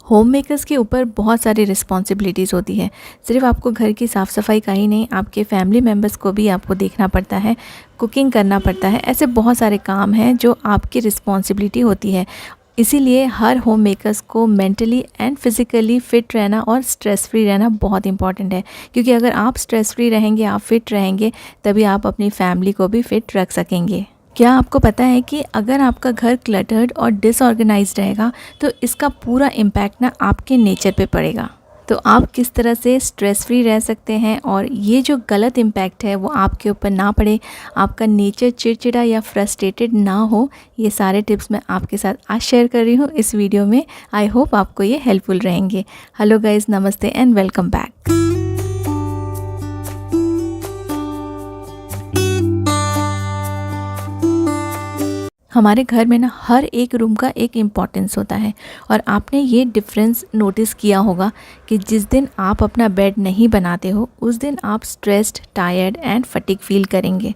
Home makers के ऊपर बहुत सारी रिस्पॉन्सिबिलिटीज़ होती है। सिर्फ आपको घर की साफ़ सफाई का ही नहीं, आपके फैमिली मेम्बर्स को भी आपको देखना पड़ता है, कुकिंग करना पड़ता है। ऐसे बहुत सारे काम हैं जो आपकी रिस्पॉन्सिबिलिटी होती है। इसीलिए हर होम मेकर्स को मेंटली एंड फिज़िकली फ़िट रहना और स्ट्रेस फ्री रहना बहुत इंपॉर्टेंट है, क्योंकि अगर आप स्ट्रेस फ्री रहेंगे, आप फ़िट रहेंगे, तभी आप अपनी फैमिली को भी फ़िट रख सकेंगे। क्या आपको पता है कि अगर आपका घर क्लटर्ड और डिसऑर्गेनाइज्ड रहेगा तो इसका पूरा इम्पैक्ट ना आपके नेचर पे पड़ेगा। तो आप किस तरह से स्ट्रेस फ्री रह सकते हैं और ये जो गलत इम्पैक्ट है वो आपके ऊपर ना पड़े, आपका नेचर चिड़चिड़ा या फ्रस्ट्रेटेड ना हो, ये सारे टिप्स मैं आपके साथ आज शेयर कर रही हूँ इस वीडियो में। आई होप आपको ये हेल्पफुल रहेंगे। हेलो गाइज़, नमस्ते एंड वेलकम बैक। हमारे घर में ना हर एक रूम का एक इम्पॉर्टेंस होता है और आपने ये डिफरेंस नोटिस किया होगा कि जिस दिन आप अपना बेड नहीं बनाते हो उस दिन आप stressed, tired and fatigue feel करेंगे।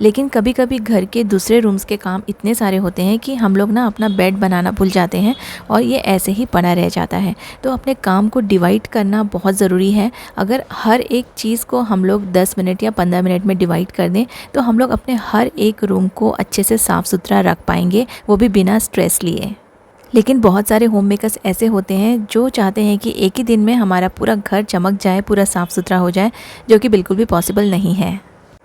लेकिन कभी कभी घर के दूसरे रूम्स के काम इतने सारे होते हैं कि हम लोग ना अपना बेड बनाना भूल जाते हैं और ये ऐसे ही पड़ा रह जाता है। तो अपने काम को डिवाइड करना बहुत ज़रूरी है। अगर हर एक चीज़ को हम लोग 10 मिनट या 15 मिनट में डिवाइड कर दें तो हम लोग अपने हर एक रूम को अच्छे से साफ़ सुथरा रख पाएंगे, वो भी बिना स्ट्रेस लिए। लेकिन बहुत सारे होम मेकर्स ऐसे होते हैं जो चाहते हैं कि एक ही दिन में हमारा पूरा घर चमक जाए, पूरा साफ़ सुथरा हो जाए, जो कि बिल्कुल भी पॉसिबल नहीं है।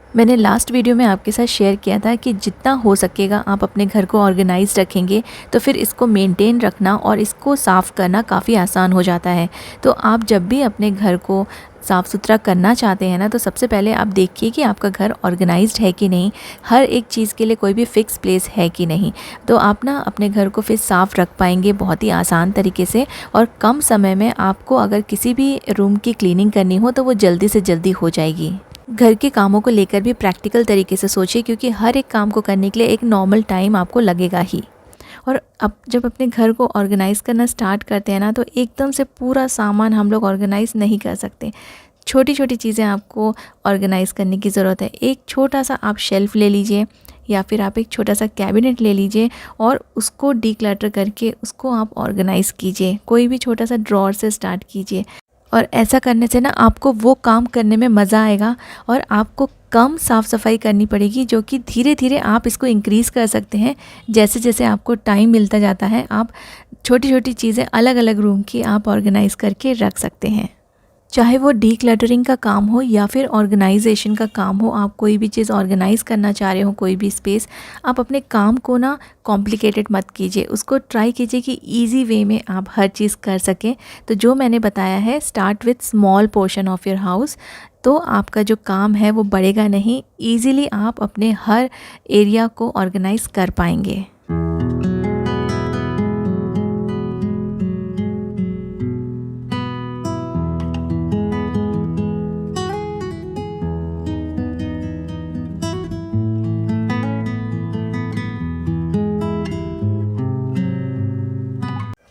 मैंने लास्ट वीडियो में आपके साथ शेयर किया था कि जितना हो सकेगा आप अपने घर को ऑर्गेनाइज रखेंगे तो फिर इसको मेंटेन रखना और इसको साफ़ करना काफ़ी आसान हो जाता है। तो आप जब भी अपने घर को साफ़ सुथरा करना चाहते हैं ना, तो सबसे पहले आप देखिए कि आपका घर ऑर्गेनाइज्ड है कि नहीं, हर एक चीज़ के लिए कोई भी फ़िक्स प्लेस है कि नहीं। तो आप ना अपने घर को फिर साफ़ रख पाएंगे बहुत ही आसान तरीके से और कम समय में। आपको अगर किसी भी रूम की क्लीनिंग करनी हो तो वो जल्दी से जल्दी हो जाएगी। घर के कामों को लेकर भी प्रैक्टिकल तरीके से सोचिए, क्योंकि हर एक काम को करने के लिए एक नॉर्मल टाइम आपको लगेगा ही। और अब जब अपने घर को ऑर्गेनाइज़ करना स्टार्ट करते हैं ना, तो एकदम से पूरा सामान हम लोग ऑर्गेनाइज़ नहीं कर सकते। छोटी छोटी चीज़ें आपको ऑर्गेनाइज़ करने की ज़रूरत है। एक छोटा सा आप शेल्फ़ ले लीजिए या फिर आप एक छोटा सा कैबिनेट ले लीजिए और उसको डीक्लटर करके उसको आप ऑर्गेनाइज़ कीजिए। कोई भी छोटा सा ड्रॉअर से स्टार्ट कीजिए और ऐसा करने से ना आपको वो काम करने में मज़ा आएगा और आपको कम साफ़ सफाई करनी पड़ेगी, जो कि धीरे धीरे आप इसको इंक्रीज़ कर सकते हैं। जैसे जैसे आपको टाइम मिलता जाता है आप छोटी छोटी चीज़ें अलग अलग रूम की आप ऑर्गेनाइज़ करके रख सकते हैं। चाहे वो डीक्लटरिंग का काम हो या फिर ऑर्गेनाइजेशन का काम हो, आप कोई भी चीज़ ऑर्गेनाइज़ करना चाह रहे हो, कोई भी स्पेस, आप अपने काम को ना कॉम्प्लिकेटेड मत कीजिए। उसको ट्राई कीजिए कि इजी वे में आप हर चीज़ कर सकें। तो जो मैंने बताया है, start with small portion of your house, तो आपका जो काम है वो बढ़ेगा नहीं। ईज़िली आप अपने हर एरिया को ऑर्गेनाइज़ कर पाएंगे।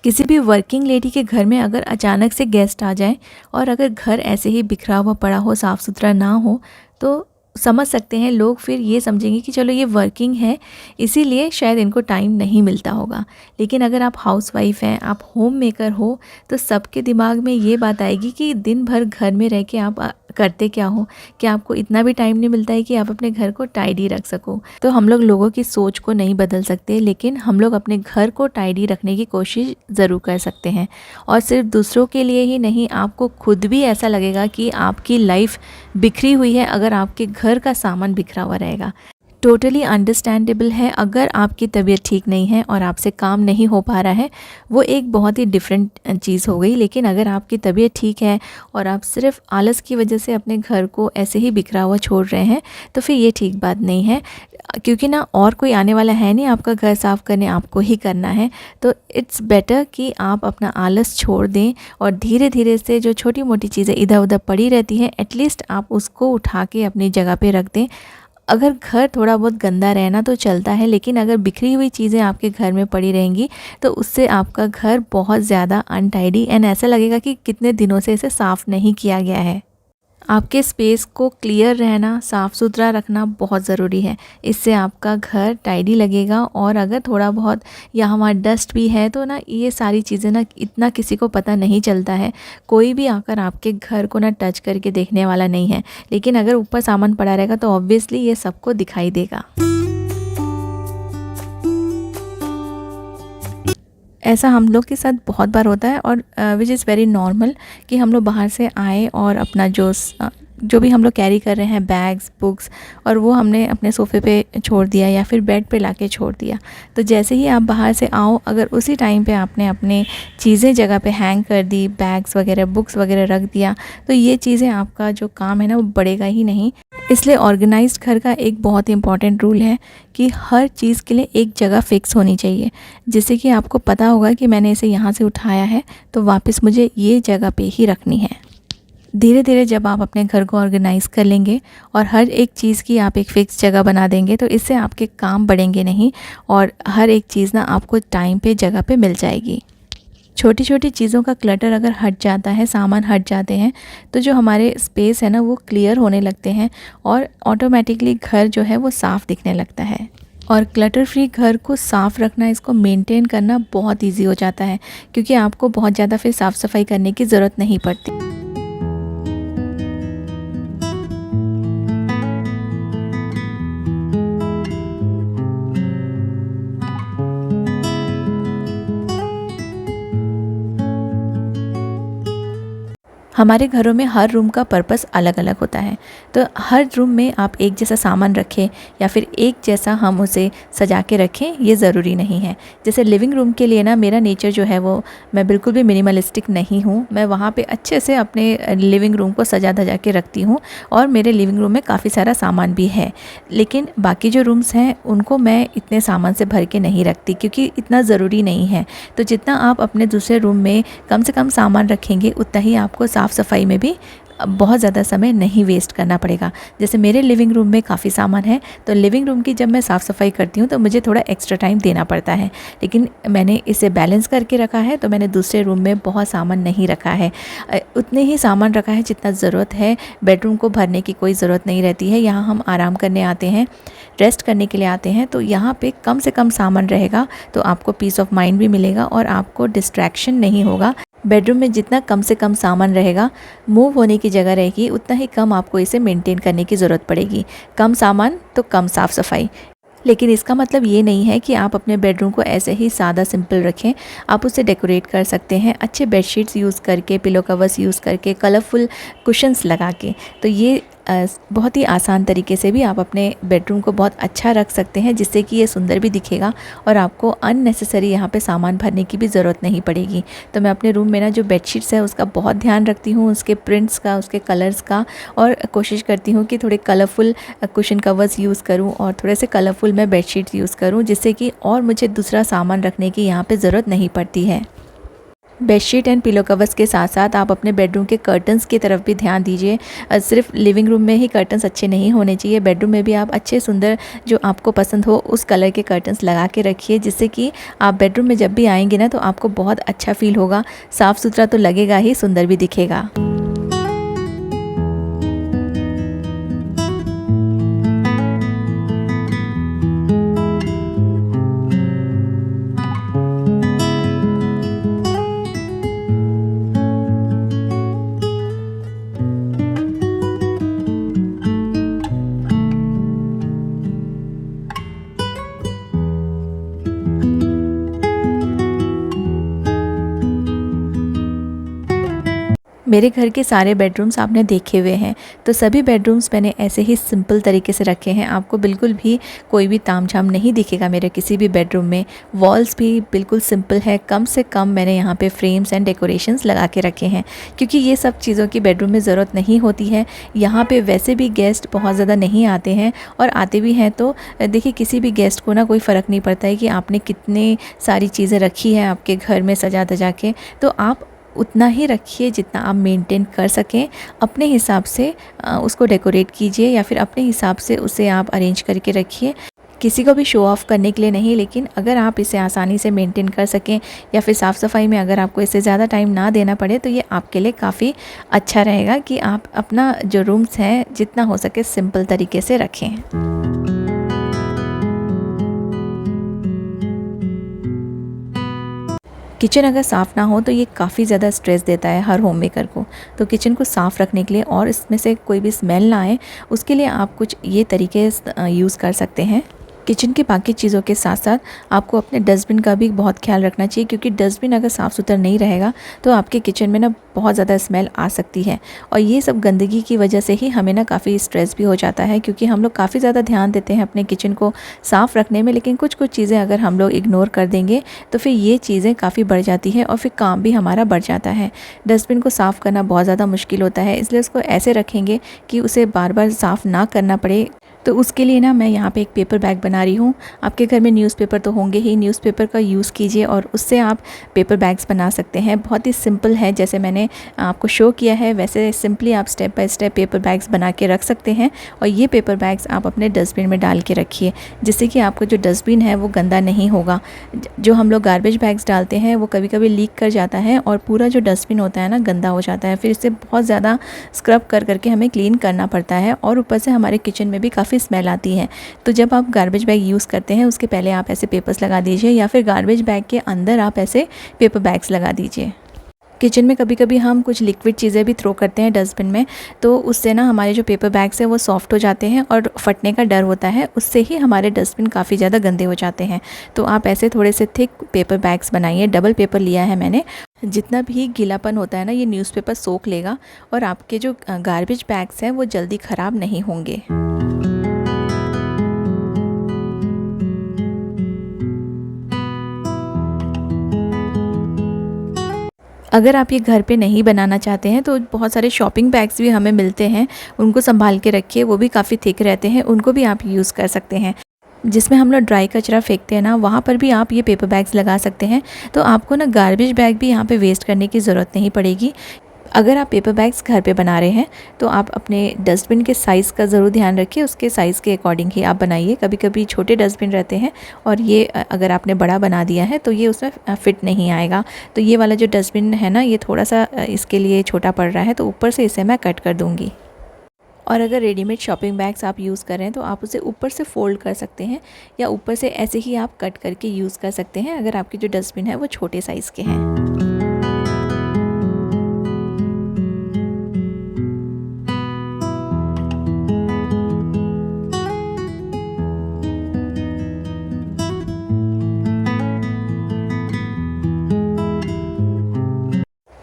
किसी भी वर्किंग लेडी के घर में अगर अचानक से गेस्ट आ जाएं और अगर घर ऐसे ही बिखरा हुआ पड़ा हो, साफ़ सुथरा ना हो, तो समझ सकते हैं लोग फिर ये समझेंगे कि चलो ये वर्किंग है, इसीलिए शायद इनको टाइम नहीं मिलता होगा। लेकिन अगर आप हाउसवाइफ हैं, आप होम मेकर हो, तो सबके दिमाग में ये बात आएगी कि दिन भर घर में रह के आप करते क्या हो, कि आपको इतना भी टाइम नहीं मिलता है कि आप अपने घर को टाइडी रख सको। तो हम लोग लोगों की सोच को नहीं बदल सकते, लेकिन हम लोग अपने घर को टाइडी रखने की कोशिश ज़रूर कर सकते हैं। और सिर्फ दूसरों के लिए ही नहीं, आपको खुद भी ऐसा लगेगा कि आपकी लाइफ बिखरी हुई है अगर आपके घर का सामान बिखरा हुआ रहेगा। टोटली अंडरस्टैंडेबल है। अगर आपकी तबीयत ठीक नहीं है और आपसे काम नहीं हो पा रहा है, वो एक बहुत ही डिफरेंट चीज़ हो गई। लेकिन अगर आपकी तबीयत ठीक है और आप सिर्फ आलस की वजह से अपने घर को ऐसे ही बिखरा हुआ छोड़ रहे हैं, तो फिर ये ठीक बात नहीं है, क्योंकि ना और कोई आने वाला है नहीं आपका घर साफ़ करने, आपको ही करना है। तो इट्स बेटर कि आप अपना आलस छोड़ दें और धीरे धीरे से जो छोटी मोटी चीज़ें इधर उधर पड़ी रहती हैं, एटलीस्ट आप उसको उठा के अपनी जगह पे रख दें। अगर घर थोड़ा बहुत गंदा रहना तो चलता है, लेकिन अगर बिखरी हुई चीज़ें आपके घर में पड़ी रहेंगी तो उससे आपका घर बहुत ज़्यादा अनटाइडी एंड ऐसा लगेगा कि कितने दिनों से इसे साफ़ नहीं किया गया है। आपके स्पेस को क्लियर रहना, साफ़ सुथरा रखना बहुत ज़रूरी है। इससे आपका घर टाइडी लगेगा और अगर थोड़ा बहुत यहाँ वहाँ डस्ट भी है तो ना ये सारी चीज़ें ना इतना किसी को पता नहीं चलता है। कोई भी आकर आपके घर को ना टच करके देखने वाला नहीं है। लेकिन अगर ऊपर सामान पड़ा रहेगा तो ऑब्वियसली ये सबको दिखाई देगा। ऐसा हम लोग के साथ बहुत बार होता है और विच इज़ वेरी नॉर्मल कि हम लोग बाहर से आए और अपना जो भी हम लोग कैरी कर रहे हैं, बैग्स, बुक्स, और वो हमने अपने सोफ़े पे छोड़ दिया या फिर बेड पे लाके छोड़ दिया। तो जैसे ही आप बाहर से आओ, अगर उसी टाइम पे आपने अपने चीज़ें जगह पे हैंग कर दी, बैग्स वगैरह, बुक्स वगैरह रख दिया, तो ये चीज़ें आपका जो काम है ना वो बढ़ेगा ही नहीं। इसलिए ऑर्गेनाइज्ड घर का एक बहुत इंपॉर्टेंट रूल है कि हर चीज़ के लिए एक जगह फ़िक्स होनी चाहिए, जिससे कि आपको पता होगा कि मैंने इसे यहाँ से उठाया है तो वापस मुझे ये जगह पे ही रखनी है। धीरे धीरे जब आप अपने घर को ऑर्गेनाइज़ कर लेंगे और हर एक चीज़ की आप एक फ़िक्स जगह बना देंगे तो इससे आपके काम बढ़ेंगे नहीं और हर एक चीज़ ना आपको टाइम पे जगह पे मिल जाएगी। छोटी छोटी चीज़ों का क्लटर अगर हट जाता है, सामान हट जाते हैं, तो जो हमारे स्पेस है ना वो क्लियर होने लगते हैं और ऑटोमेटिकली घर जो है वो साफ़ दिखने लगता है। और क्लटर फ्री घर को साफ़ रखना, इसको मेंटेन करना बहुत इजी हो जाता है, क्योंकि आपको बहुत ज़्यादा फिर साफ़ सफाई करने की ज़रूरत नहीं पड़ती। हमारे घरों में हर रूम का पर्पस अलग अलग होता है, तो हर रूम में आप एक जैसा सामान रखें या फिर एक जैसा हम उसे सजा के रखें, ये ज़रूरी नहीं है। जैसे लिविंग रूम के लिए ना मेरा नेचर जो है वो, मैं बिल्कुल भी मिनिमलिस्टिक नहीं हूँ। मैं वहाँ पे अच्छे से अपने लिविंग रूम को सजा धजा के रखती हूँ और मेरे लिविंग रूम में काफ़ी सारा सामान भी है। लेकिन बाकी जो रूम्स हैं उनको मैं इतने सामान से भर के नहीं रखती, क्योंकि इतना ज़रूरी नहीं है। तो जितना आप अपने दूसरे रूम में कम से कम सामान रखेंगे, उतना ही आपको साफ़ सफाई में भी बहुत ज़्यादा समय नहीं वेस्ट करना पड़ेगा। जैसे मेरे लिविंग रूम में काफ़ी सामान है, तो लिविंग रूम की जब मैं साफ़ सफाई करती हूँ तो मुझे थोड़ा एक्स्ट्रा टाइम देना पड़ता है। लेकिन मैंने इसे बैलेंस करके रखा है, तो मैंने दूसरे रूम में बहुत सामान नहीं रखा है। उतने ही सामान रखा है जितना ज़रूरत है। बेडरूम को भरने की कोई ज़रूरत नहीं रहती है। यहाँ हम आराम करने आते हैं, रेस्ट करने के लिए आते हैं, तो यहाँ पे कम से कम सामान रहेगा तो आपको पीस ऑफ माइंड भी मिलेगा और आपको डिस्ट्रैक्शन नहीं होगा। बेडरूम में जितना कम से कम सामान रहेगा, मूव होने की जगह रहेगी, उतना ही कम आपको इसे मेंटेन करने की ज़रूरत पड़ेगी। कम सामान तो कम साफ़ सफाई। लेकिन इसका मतलब ये नहीं है कि आप अपने बेडरूम को ऐसे ही सादा सिंपल रखें। आप उसे डेकोरेट कर सकते हैं अच्छे बेडशीट्स यूज़ करके, पिलो कवर्स यूज़ करके, कलरफुल कुशन्स लगा के। तो ये बहुत ही आसान तरीके से भी आप अपने बेडरूम को बहुत अच्छा रख सकते हैं, जिससे कि ये सुंदर भी दिखेगा और आपको अननेसेसरी यहाँ पे सामान भरने की भी ज़रूरत नहीं पड़ेगी। तो मैं अपने रूम में ना जो बेडशीट्स है उसका बहुत ध्यान रखती हूँ, उसके प्रिंट्स का, उसके कलर्स का, और कोशिश करती हूँ कि थोड़े कलरफुल कुशन कवर्स यूज़ करूँ और थोड़े से कलरफुल मैं बेडशीट्स यूज़ करूँ, जिससे कि और मुझे दूसरा सामान रखने की यहाँ पर ज़रूरत नहीं पड़ती है। बेडशीट एंड पिलो कवर्स के साथ साथ आप अपने बेडरूम के कर्टन्स की तरफ भी ध्यान दीजिए। सिर्फ लिविंग रूम में ही कर्टन्स अच्छे नहीं होने चाहिए, बेडरूम में भी आप अच्छे सुंदर जो आपको पसंद हो उस कलर के कर्टन्स लगा के रखिए, जिससे कि आप बेडरूम में जब भी आएंगे ना तो आपको बहुत अच्छा फील होगा। साफ़ सुथरा तो लगेगा ही, सुंदर भी दिखेगा। मेरे घर के सारे बेडरूम्स आपने देखे हुए हैं, तो सभी बेडरूम्स मैंने ऐसे ही सिंपल तरीके से रखे हैं। आपको बिल्कुल भी कोई भी तामझाम नहीं दिखेगा मेरे किसी भी बेडरूम में। वॉल्स भी बिल्कुल सिंपल है, कम से कम मैंने यहाँ पे फ्रेम्स एंड डेकोरेशंस लगा के रखे हैं, क्योंकि ये सब चीज़ों की बेडरूम में ज़रूरत नहीं होती है। यहाँ पे वैसे भी गेस्ट बहुत ज़्यादा नहीं आते हैं, और आते भी हैं तो देखिए किसी भी गेस्ट को ना कोई फ़र्क नहीं पड़ता है कि आपने कितने सारी चीज़ें रखी हैं आपके घर में सजा धजा के। तो आप उतना ही रखिए जितना आप मेंटेन कर सकें। अपने हिसाब से उसको डेकोरेट कीजिए या फिर अपने हिसाब से उसे आप अरेंज करके रखिए। किसी को भी शो ऑफ़ करने के लिए नहीं, लेकिन अगर आप इसे आसानी से मेंटेन कर सकें या फिर साफ़ सफाई में अगर आपको इससे ज़्यादा टाइम ना देना पड़े तो ये आपके लिए काफ़ी अच्छा रहेगा कि आप अपना जो रूम्स हैं जितना हो सके सिंपल तरीके से रखें। किचन अगर साफ़ ना हो तो ये काफ़ी ज़्यादा स्ट्रेस देता है हर होम मेकर को। तो किचन को साफ़ रखने के लिए और इसमें से कोई भी स्मेल ना आए उसके लिए आप कुछ ये तरीके यूज़ कर सकते हैं। किचन की बाकी चीज़ों के साथ साथ आपको अपने डस्टबिन का भी बहुत ख्याल रखना चाहिए, क्योंकि डस्टबिन अगर साफ़ सुथरा नहीं रहेगा तो आपके किचन में ना बहुत ज़्यादा स्मेल आ सकती है। और ये सब गंदगी की वजह से ही हमें ना काफ़ी स्ट्रेस भी हो जाता है, क्योंकि हम लोग काफ़ी ज़्यादा ध्यान देते हैं अपने किचन को साफ़ रखने में, लेकिन कुछ चीज़ें अगर हम लोग इग्नोर कर देंगे तो फिर ये चीज़ें काफ़ी बढ़ जाती है और फिर काम भी हमारा बढ़ जाता है। डस्टबिन को साफ़ करना बहुत ज़्यादा मुश्किल होता है, इसलिए उसको ऐसे रखेंगे कि उसे बार बार साफ़ ना करना पड़े। तो उसके लिए ना मैं यहाँ पे एक पेपर बैग बना रही हूँ। आपके घर में न्यूज़पेपर तो होंगे ही, न्यूज़पेपर का यूज़ कीजिए और उससे आप पेपर बैग्स बना सकते हैं। बहुत ही सिंपल है, जैसे मैंने आपको शो किया है वैसे सिंपली आप step by step paper bags बना के रख सकते हैं। और ये पेपर बैग्स आप अपने डस्टबिन में डाल के रखिए, जिससे कि आपका जो डस्टबिन है वो गंदा नहीं होगा। जो हम लोग गार्बेज बैग्स डालते हैं वो कभी कभी लीक कर जाता है और पूरा जो डस्टबिन होता है ना गंदा हो जाता है। फिर इसे बहुत ज़्यादा स्क्रब करके हमें क्लीन करना पड़ता है और ऊपर से हमारे किचन में भी काफ़ी स्मेल आती है। तो जब आप गार्बेज बैग यूज़ करते हैं उसके पहले आप ऐसे पेपर्स लगा दीजिए, या फिर गार्बेज बैग के अंदर आप ऐसे पेपर बैग्स लगा दीजिए। किचन में कभी कभी हम कुछ लिक्विड चीज़ें भी थ्रो करते हैं डस्टबिन में, तो उससे ना हमारे जो पेपर बैग्स हैं वो सॉफ्ट हो जाते हैं और फटने का डर होता है, उससे ही हमारे डस्टबिन काफ़ी ज़्यादा गंदे हो जाते हैं। तो आप ऐसे थोड़े से थिक पेपर बैग्स बनाइए। डबल पेपर लिया है मैंने। जितना भी गीलापन होता है ना ये न्यूज़पेपर सोख लेगा और आपके जो गार्बेज बैग्स हैं वो जल्दी ख़राब नहीं होंगे। अगर आप ये घर पे नहीं बनाना चाहते हैं तो बहुत सारे शॉपिंग बैग्स भी हमें मिलते हैं, उनको संभाल के रखिए, वो भी काफ़ी थिक रहते हैं, उनको भी आप यूज़ कर सकते हैं। जिसमें हम लोग ड्राई कचरा फेंकते हैं ना वहाँ पर भी आप ये पेपर बैग्स लगा सकते हैं। तो आपको ना गार्बेज बैग भी यहाँ पे वेस्ट करने की ज़रूरत नहीं पड़ेगी। अगर आप पेपर बैग्स घर पे बना रहे हैं तो आप अपने डस्टबिन के साइज़ का ज़रूर ध्यान रखिए, उसके साइज़ के अकॉर्डिंग ही आप बनाइए। कभी कभी छोटे डस्टबिन रहते हैं और ये अगर आपने बड़ा बना दिया है तो ये उसमें फ़िट नहीं आएगा। तो ये वाला जो डस्टबिन है ना ये थोड़ा सा इसके लिए छोटा पड़ रहा है, तो ऊपर से इसे मैं कट कर दूँगी। और अगर रेडीमेड शॉपिंग बैग्स आप यूज़ कर रहे हैं तो आप उसे ऊपर से फ़ोल्ड कर सकते हैं या ऊपर से ऐसे ही आप कट करके यूज़ कर सकते हैं, अगर आपके जो डस्टबिन है वो छोटे साइज़ के हैं।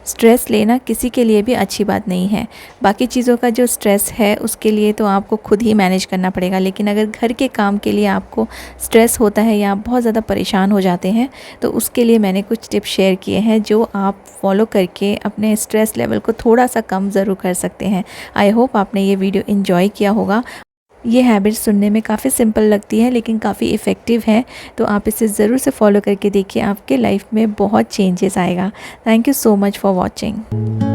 स्ट्रेस लेना किसी के लिए भी अच्छी बात नहीं है। बाकी चीज़ों का जो स्ट्रेस है उसके लिए तो आपको खुद ही मैनेज करना पड़ेगा, लेकिन अगर घर के काम के लिए आपको स्ट्रेस होता है या आप बहुत ज़्यादा परेशान हो जाते हैं तो उसके लिए मैंने कुछ टिप्स शेयर किए हैं जो आप फॉलो करके अपने स्ट्रेस लेवल को थोड़ा सा कम ज़रूर कर सकते हैं। आई होप आपने ये वीडियो एंजॉय किया होगा। ये हैबिट सुनने में काफ़ी सिंपल लगती है लेकिन काफ़ी इफ़ेक्टिव है, तो आप इसे ज़रूर से फॉलो करके देखिए, आपके लाइफ में बहुत चेंजेस आएगा। Thank you so much for watching.